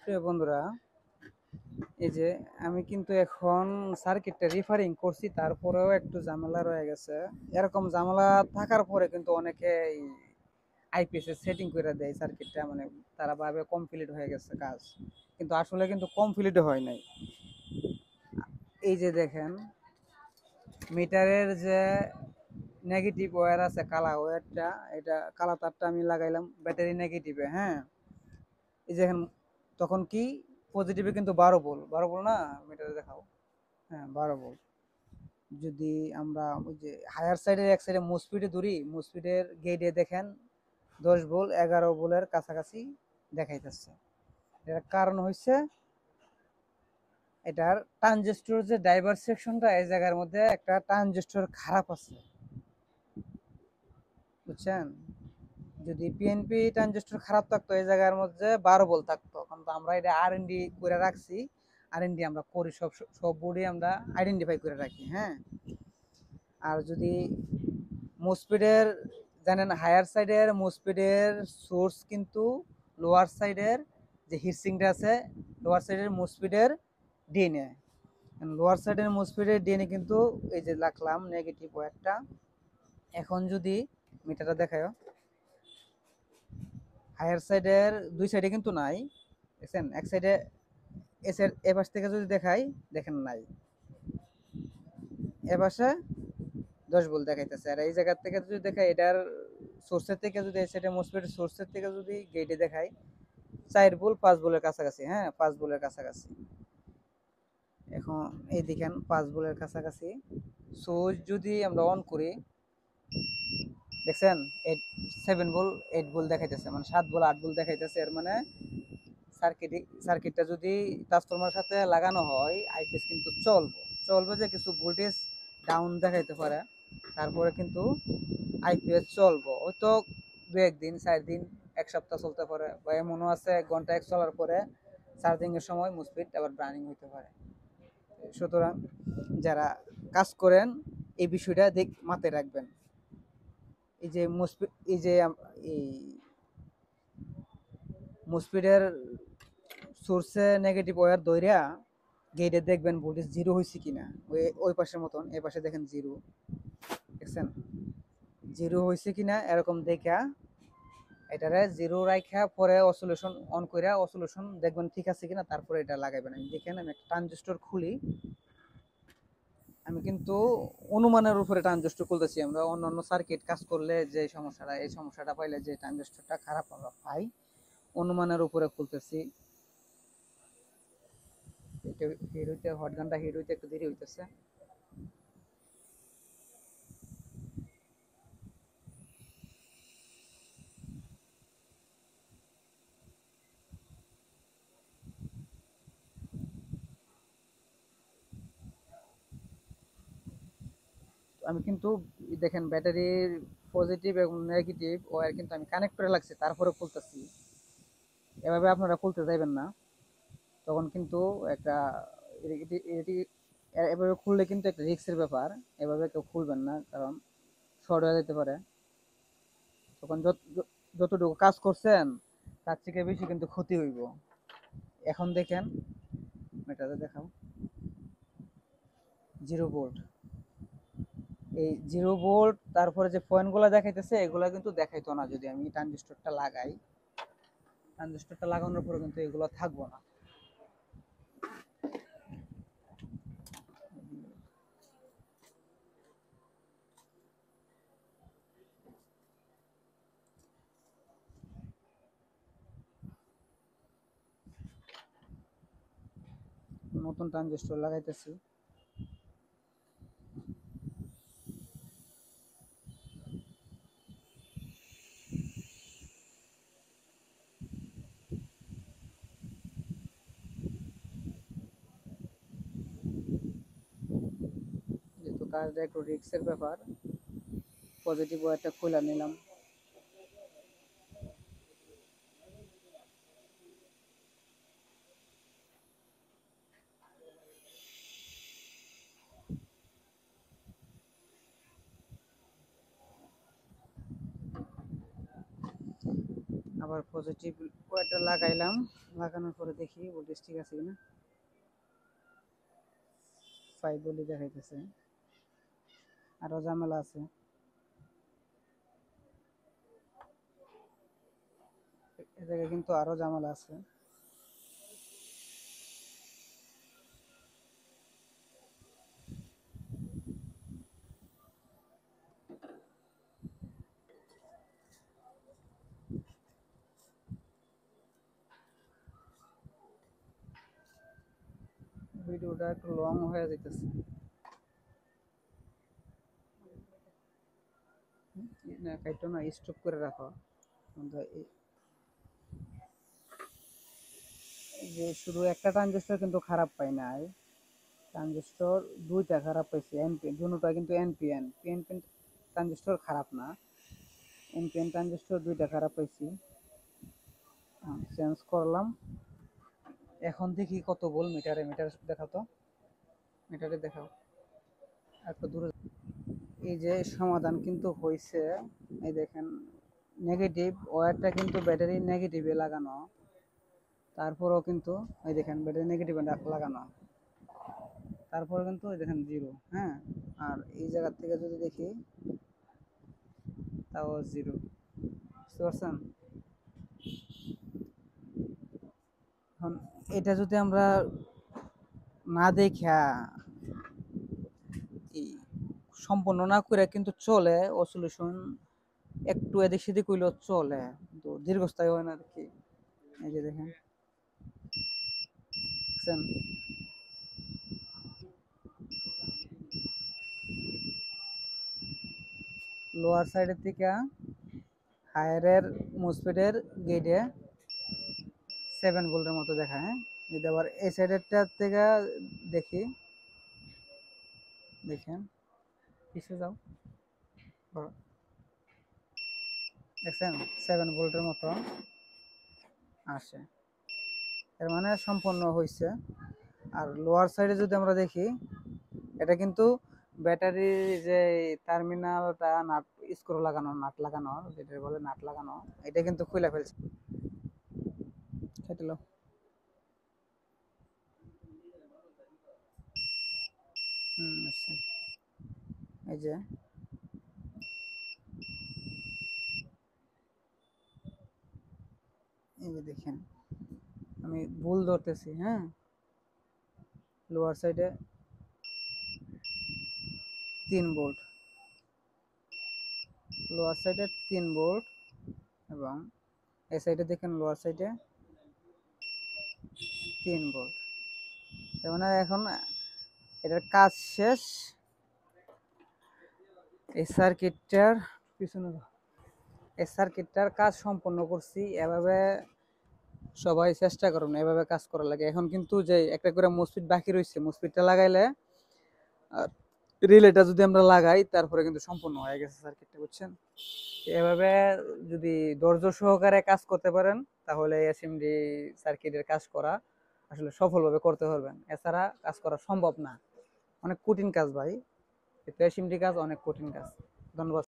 প্রিয় বন্ধুরা, এই যে আমি কিন্তু এখন সার্কিটটা রিফারিং করছি, তারপরেও একটু ঝামেলা রয়ে গেছে। এরকম ঝামেলা থাকার পরে কিন্তু অনেকে আইপিএস এর সেটিং করে দেয় সার্কিটটা, মানে তারা ভাবে কমপ্লিট হয়ে গেছে কাজ, কিন্তু আসলে কিন্তু কমপ্লিট হয় নাই। এই যে দেখেন, মিটারের যে নেগেটিভ ওয়্যার আছে, কালা ওয়্যারটা, এটা কালা তারটা আমি লাগাইলাম ব্যাটারি নেগেটিভে। হ্যাঁ, এই যে এখন তখন কি পজিটিভে কিন্তু 12 ভোল্ট, 12 ভোল্ট না, মিটারে দেখাও। হ্যাঁ, 12 ভোল্ট। যদি আমরা ওই যে হায়ার সাইডের এক সাইডে মুসপিডে ধরি, মুসপিডের গেটে দেখেন 10 ভোল্ট, 11 ভোল্টের কাছাকাছি দেখাইতেছে। এটার কারণ হচ্ছে এটার ট্রানজিস্টর যে ডাইভার সেকশনটা, এই জায়গার মধ্যে একটা ট্রানজিস্টর খারাপ আছে, বুঝছেন? যদি পিএনপি ট্রানজিস্টর খারাপ থাকতো, এই জায়গার মধ্যে 12 ভোল্ট থাকতো। কিন্তু আমরা এটা আর&ডি করে রাখছি। আর&ডি আমরা করি, সব সব বোর্ডে আমরা আইডেন্টিফাই করে রাখি। হ্যাঁ, আর যদি মোসপিডের, জানেন হায়ার সাইডের মোসপিডের সোর্স কিন্তু লোয়ার সাইডের যে হিটসিংটা আছে, লোয়ার সাইডের মোসপিডের ডিএনএ, লোয়ার সাইডের মোসপিডের ডিএনএ কিন্তু এই যে রাখলাম নেগেটিভ ওয়্যারটা। এখন যদি মিটারটা দেখায়, হায়ার সাইডের দুই সাইডে কিন্তু নাই, দেখছেন? এক সাইডে এ পাশ থেকে যদি দেখাই, দেখেন নাই, এ পাশে 10 ভোল্ট দেখাইতেছে। আর এই জায়গার থেকে যদি দেখাই, এটার সোর্সের থেকে যদি এই সাইডে মোসফেটের সোর্সের থেকে যদি গেটে দেখাই, 4 ভোল্ট 5 ভোল্টের কাছাকাছি। হ্যাঁ, 5 ভোল্টের কাছাকাছি। এখন এই দেখেন 5 ভোল্টের কাছাকাছি। সুইচ যদি আমরা অন করি, দেখছেন 7 ভোল্ট 8 ভোল্ট দেখাইতেছে, মানে 7 ভোল্ট 8 ভোল্ট দেখাইতেছে। এর মানে সার্কিটটা যদি ট্রান্সফরমার সাথে লাগানো হয়, আইপিএস কিন্তু চলবে যে কিছু ভোল্টেজ ডাউন দেখাইতে পারে, তারপরে কিন্তু আইপিএস চলবো। হয়তো 2 একদিন 4 দিন 1 সপ্তাহ চলতে পারে, বা এমনও আছে 1 ঘন্টা চলার পরে চার্জিং এর সময় মুসফিট আবার ব্রানিং হইতে পারে। সুতরাং যারা কাজ করেন এই বিষয়টা মাথায় রাখবেন। এই যে মুসফিট, এই মুসফিটের সোর্সে নেগেটিভ ওয়্যার দইরা গেটে দেখবেন ভোল্টেজ জিরো হয়েছে কিনা। ওই পাশের মতন এই পাশে দেখেন জিরো, দেখছেন? জিরো হয়েছে কিনা এরকম দেখা এটারে জিরো রাখা, পরে অসিলেশন অন করে অসিলেশন দেখবেন ঠিক আছে কিনা, তারপরে এটা লাগাইবেন। আমি দেখেন, আমি একটা ট্রানজিস্টর খুলি, আমি কিন্তু অনুমানের উপরে ট্রানজিস্টর খুলতেছি। আমরা অন্যান্য সার্কিট কাজ করলে যে সমস্যাটা, এই সমস্যাটা পাইলে যে ট্রানজিস্টরটা খারাপ আমরা পাই, অনুমানের উপরে খুলতেছি। এটা হিট হইতে, হট গানটা হিট হইতে একটু দেরি হইতেছে। আমি কিন্তু দেখেন ব্যাটারির পজিটিভ এবং নেগেটিভ ওয়্যার কিন্তু আমি কানেক্ট করে লাগছি, তারপরে খুলতেছি। এভাবে আপনারা খুলতে যাইবেন না, তখন কিন্তু একটা এটি এভাবে খুললে কিন্তু একটা রিস্কের ব্যাপার। এভাবে কেউ খুলবেন না, কারণ শর্ট হয়ে যেতে পারে। তখন যতটুকু কাজ করছেন তার থেকে বেশি কিন্তু ক্ষতি হইব। এখন দেখেন, এটাতে দেখাও 0 ভোল্ট। এই 0 ভোল্ট, তারপরে যে পয়েন্টগুলো দেখাইতেছে এগুলো কিন্তু দেখাইতো না যদি আমি ট্রানজিস্টরটা লাগাই। ট্রানজিস্টরটা লাগানোর পরে কিন্তু এগুলো থাকবো না। নতুন ট্রানজিস্টর লাগাইতেছি। যেহেতু কাজটা একটু রিস্কের ব্যাপার, পজিটিভ ওয়্যারটা খুলে নিলাম। আবার পজিটিভ ওয়াটার লাগাইলাম, লাগানোর পরে দেখি ভোল্টেজ ঠিক আছে কিনা। 5 বলে দেখাইতেছে, আরো ঝামেলা আছে। এ জায়গায় কিন্তু আরো ঝামেলা আছে। ভিডিওটা একটু লং হয়ে যাইতেছে, না কাইটো না, স্টপ করে রাখো। যে শুধু একটা ট্রানজিস্টর কিন্তু খারাপ পাই নাই, ট্রানজিস্টর দুইটা খারাপ পাইছি। এনপিএন দুটোটা কিন্তু এনপিএন পিএনপিএন ট্রানজিস্টর খারাপ না, এনপিএন ট্রানজিস্টর দুইটা খারাপ পাইছি। চেঞ্জ করলাম। এখন দেখি কত বল মিটারে, মিটার দেখাও তো, মিটারে দেখাও একটু দূরে। এই যে সমাধান কিন্তু হয়েছে, এই দেখেন নেগেটিভ ওয়্যারটা কিন্তু ব্যাটারি নেগেটিভে লাগানো, তারপরেও কিন্তু এই দেখেন ব্যাটারি নেগেটিভে লাগানো, তারপরে কিন্তু এই দেখেন জিরো। হ্যাঁ, আর এই জায়গার থেকে যদি দেখি তাও জিরো। বুঝতে পারছেন? এখন এটা যদি আমরা না দেখা সম্পূর্ণ না করে কিন্তু চলে অসলিউশন, একটু এদিক সেদিক হইলেও চলে, কিন্তু দীর্ঘস্থায়ী হয় না আর কি। এই যে দেখেন, দেখছেন লোয়ার সাইডের থেকে হায়ারের মুসফিটের গেটে 7 ভোল্টের মতো দেখায়। হ্যাঁ, যদি আবার এই সাইডেরটার থেকে দেখি, দেখেন পিছিয়ে যাও, দেখছেন 7 ভোল্টের মতো আসে, এর মানে সম্পন্ন হয়েছে। আর লোয়ার সাইডে যদি আমরা দেখি, এটা কিন্তু ব্যাটারির যে টার্মিনালটা নাট স্ক্রু লাগানো, নাট লাগানো যেটা বলে নাট লাগানো, এটা কিন্তু খুলে ফেলছে। খেতে লো, আচ্ছা। এই যে এই যে দেখেন, আমি ভুল ধরতেছি। হ্যাঁ, লোয়ার সাইডে 3 ভোল্ট, লোয়ার সাইডে 3 ভোল্ট, এবং এই সাইডে দেখেন লোয়ার সাইডে 3 ভোল্ট। তার মানে এখন এটার কাজ শেষ। এই সার্কিটটার পিছনে, এই সার্কিটটার কাজ সম্পন্ন করছি। এভাবে সবাই চেষ্টা করুন, এভাবে কাজ করা লাগে। এখন কিন্তু যে একটা করে মসফিট বাকি রয়েছে, মসফিটটা লাগাইলে আর রিলেটা যদি আমরা লাগাই, তারপরে কিন্তু সম্পূর্ণ হয়ে গেছে সার্কিটটা, বুঝছেন? এভাবে যদি ধৈর্য সহকারে কাজ করতে পারেন, তাহলে এসএমডি সার্কিটের কাজ করা আসলে সফলভাবে করতে পারবেন। এছাড়া কাজ করা সম্ভব না, অনেক কঠিন কাজ ভাই। এসএমডি কাজ অনেক কঠিন কাজ। ধন্যবাদ।